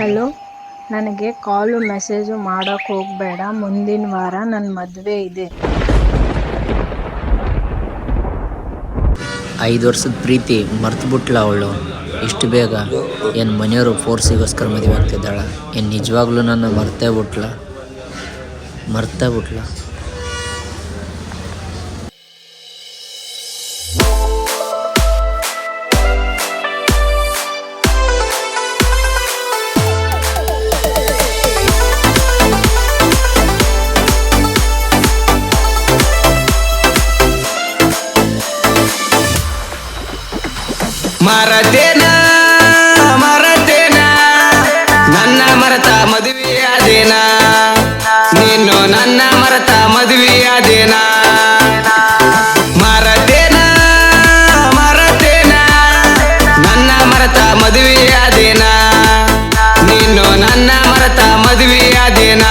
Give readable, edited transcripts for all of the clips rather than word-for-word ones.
Hello, ನನಗೆ ಕಾಲು message ಮಾಡೋಕೆ ಹೋಗಬೇಡ. ಮುಂದಿನ ವಾರ ನನ್ನ ಮದುವೆ ಇದೆ. 5 ವರ್ಷದ ಪ್ರೀತಿ ಮರ್ತುಬಿಟ್ಲ ಅವಳು ಇಷ್ಟು ಬೇಗ? ಏನು ಮನೆಯವರು ಫೋರ್ಸಿಗೋಸ್ಕರ ಮದುವೆ ಆಗ್ತಿದ್ದಾಳ? ಏನು ನಿಜವಾಗ್ಲೂ ನನ್ನ ಮರ್ತೇ ಬಿಟ್ಲ? ಮರತೇನ ನನ್ನ ಮರತ ಮದುವೆಯಾದೇನ, ನೀನು ನನ್ನ ಮರತ ಮದುವೆಯಾದೇನ. ಮರತೇನ ನನ್ನ ಮರತ ಮದುವೆಯಾದೇನ, ನೀನು ನನ್ನ ಮರತ ಮದುವೆಯಾದೇನ.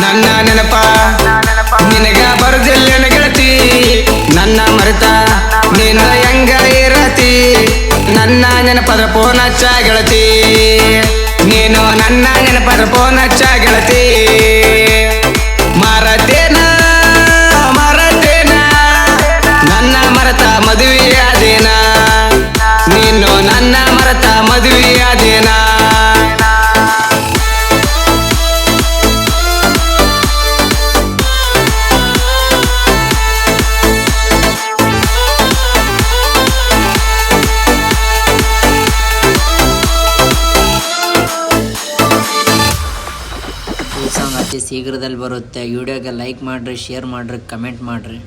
ನನ್ನ ನೆನಪ ನಿನಗ ಬರುದಿಲ್ಲ ಗೆಳತಿ, ನನ್ನ ಮರೆತ ನೀನು ಹೆಂಗ ಇರತಿ. ನನ್ನ ನೆನಪದ ಫೋನ್ ಹಚ್ಚ ಗೆಳತಿ, ನೀನು ನನ್ನ ನೆನಪದ ಫೋನ್ ಹಚ್ಚ ಗೆಳತಿ. ಮರತೇನ ನನ್ನ ಮರತ ಮದುವೆಯಾದೇನ, ನೀನು ನನ್ನ ಮರತ ಮದುವೆಯಾದೇನ. ಈ ಸಾಂಗ್ ಅತಿ ಶೀಘ್ರದಲ್ಲಿ ಬರುತ್ತೆ. ವಿಡಿಯೋಗೆ ಲೈಕ್ ಮಾಡಿರಿ, ಶೇರ್ ಮಾಡಿರಿ, ಕಮೆಂಟ್ ಮಾಡಿರಿ.